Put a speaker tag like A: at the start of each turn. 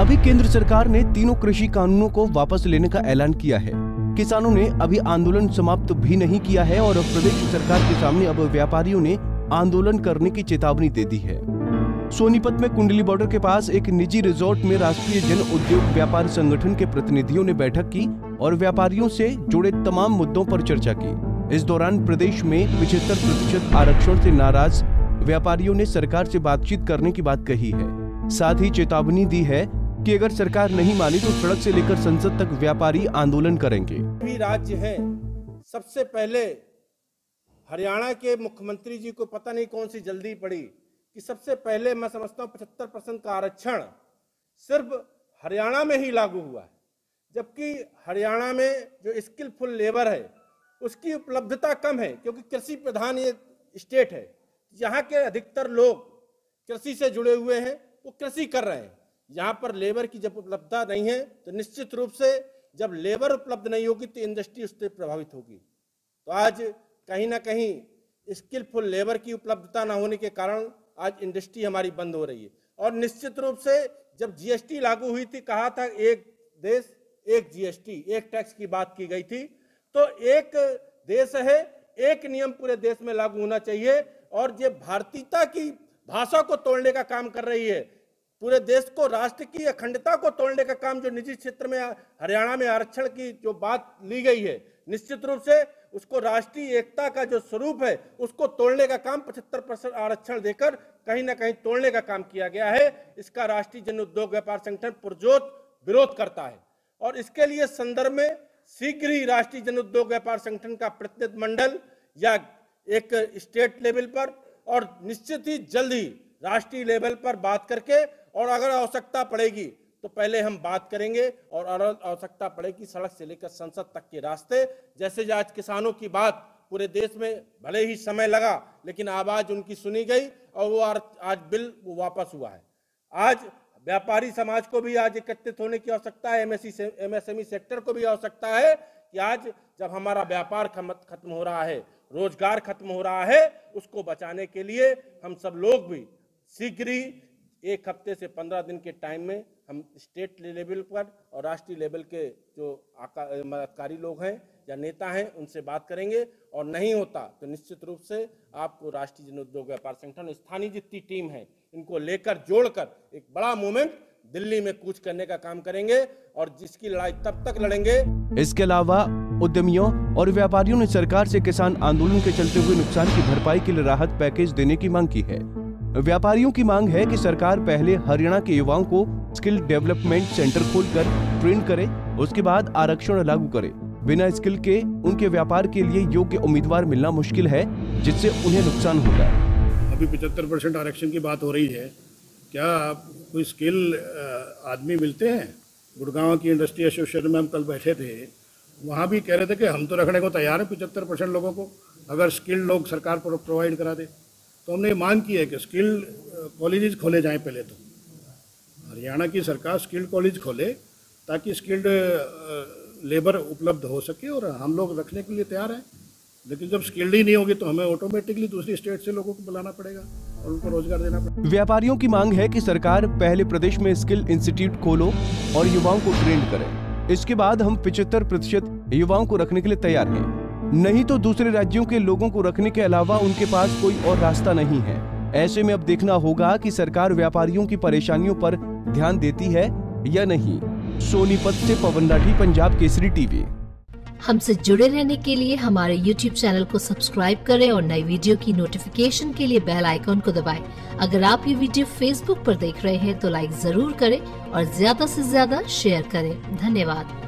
A: अभी केंद्र सरकार ने तीनों कृषि कानूनों को वापस लेने का ऐलान किया है। किसानों ने अभी आंदोलन समाप्त भी नहीं किया है और प्रदेश सरकार के सामने अब व्यापारियों ने आंदोलन करने की चेतावनी दे दी है। सोनीपत में कुंडली बॉर्डर के पास एक निजी रिजॉर्ट में राष्ट्रीय जन उद्योग व्यापार संगठन के प्रतिनिधियों ने बैठक की और व्यापारियों से जुड़े तमाम मुद्दों पर चर्चा की। इस दौरान प्रदेश में 75% आरक्षण से नाराज व्यापारियों ने सरकार से बातचीत करने की बात कही है। साथ ही चेतावनी दी है कि अगर सरकार नहीं मानी तो सड़क से लेकर संसद तक व्यापारी आंदोलन करेंगे।
B: भी राज्य है, सबसे पहले हरियाणा के मुख्यमंत्री जी को पता नहीं कौन सी जल्दी पड़ी कि सबसे पहले मैं समझता हूँ 75% का आरक्षण सिर्फ हरियाणा में ही लागू हुआ है, जबकि हरियाणा में जो स्किलफुल लेबर है उसकी उपलब्धता कम है, क्योंकि कृषि प्रधान ये स्टेट है। यहाँ के अधिकतर लोग कृषि से जुड़े हुए हैं, वो कृषि कर रहे हैं। यहाँ पर लेबर की जब उपलब्धता नहीं है तो निश्चित रूप से जब लेबर उपलब्ध नहीं होगी तो इंडस्ट्री उससे प्रभावित होगी। तो आज कहीं ना कहीं स्किलफुल लेबर की उपलब्धता ना होने के कारण आज इंडस्ट्री हमारी बंद हो रही है। और निश्चित रूप से जब जीएसटी लागू हुई थी, कहा था एक देश एक जीएसटी, एक टैक्स की बात की गई थी, तो एक देश है एक नियम पूरे देश में लागू होना चाहिए। और ये भारतीयता की भाषा को तोड़ने का काम कर रही है, पूरे देश को, राष्ट्र की अखंडता को तोड़ने का काम जो निजी क्षेत्र में हरियाणा में आरक्षण की जो बात ली गई है, निश्चित रूप से उसको राष्ट्रीय एकता का जो स्वरूप है उसको तोड़ने का काम 75% आरक्षण देकर कहीं ना कहीं तोड़ने का काम किया गया है। इसका राष्ट्रीय जन उद्योग व्यापार संगठन पुरजोर विरोध करता है और इसके लिए संदर्भ में शीघ्र ही राष्ट्रीय जन उद्योग व्यापार संगठन का प्रतिनिधिमंडल या एक स्टेट लेवल पर और निश्चित ही जल्द ही राष्ट्रीय लेवल पर बात करके, और अगर आवश्यकता पड़ेगी तो पहले हम बात करेंगे और आवश्यकता पड़ेगी सड़क से लेकर संसद तक के रास्ते। जैसे आज किसानों की बात पूरे देश में भले ही समय लगा लेकिन आवाज उनकी सुनी गई और वो आज बिल वो वापस हुआ है। आज व्यापारी समाज को भी आज एकत्रित होने की आवश्यकता है, एमएसएमई सेक्टर को भी आवश्यकता है कि आज जब हमारा व्यापार खत्म हो रहा है, रोजगार खत्म हो रहा है, उसको बचाने के लिए हम सब लोग भी शीघ्र ही 1 हफ्ते से 15 दिन के टाइम में हम स्टेट लेवल पर और राष्ट्रीय लेवल के जो अधिकारी लोग हैं या नेता हैं उनसे बात करेंगे, और नहीं होता तो निश्चित रूप से आपको राष्ट्रीय जन उद्योग व्यापार संगठन, स्थानीय जितनी टीम है, इनको लेकर जोड़कर एक बड़ा मूवमेंट दिल्ली में कूच करने का काम करेंगे और जिसकी लड़ाई तब तक लड़ेंगे।
A: इसके अलावा उद्यमियों और व्यापारियों ने सरकार से किसान आंदोलन के चलते हुए नुकसान की भरपाई के लिए राहत पैकेज देने की मांग की है। व्यापारियों की मांग है कि सरकार पहले हरियाणा के युवाओं को स्किल डेवलपमेंट सेंटर खोलकर ट्रेन करे, उसके बाद आरक्षण लागू करे। बिना स्किल के उनके व्यापार के लिए योग्य उम्मीदवार मिलना मुश्किल है, जिससे उन्हें नुकसान होगा।
C: अभी 75% आरक्षण की बात हो रही है, क्या कोई स्किल आदमी मिलते हैं? गुड़गांव की इंडस्ट्री एसोसिएशन में हम कल बैठे थे, वहाँ भी कह रहे थे कि हम तो रखने को तैयार हैं 75% लोगों को, अगर स्किल्ड लोग सरकार प्रोवाइड करा दे। तो हमने मांग की है कि स्किल कॉलेजेस खोले जाएं। पहले तो हरियाणा की सरकार स्किल्ड कॉलेज खोले ताकि स्किल्ड लेबर उपलब्ध हो सके, और हम लोग रखने के लिए तैयार हैं। लेकिन जब स्किल्ड ही नहीं होगी तो हमें ऑटोमेटिकली दूसरी स्टेट से लोगों को बुलाना पड़ेगा और उनको रोजगार देना पड़ेगा।
A: व्यापारियों की मांग है कि सरकार पहले प्रदेश में स्किल इंस्टीट्यूट खोलो और युवाओं को ट्रेंड करे। इसके बाद हम 75% युवाओं को रखने के लिए तैयार हैं। नहीं तो दूसरे राज्यों के लोगों को रखने के अलावा उनके पास कोई और रास्ता नहीं है। ऐसे में अब देखना होगा कि सरकार व्यापारियों की परेशानियों पर ध्यान देती है या नहीं। सोनीपत से पवन राठी, पंजाब केसरी टीवी।
D: हमसे जुड़े रहने के लिए हमारे YouTube चैनल को सब्सक्राइब करें और नई वीडियो की नोटिफिकेशन के लिए बेल आइकॉन को दबाएं। अगर आप ये वीडियो Facebook पर देख रहे हैं तो लाइक जरूर करें और ज्यादा से ज्यादा शेयर करें। धन्यवाद।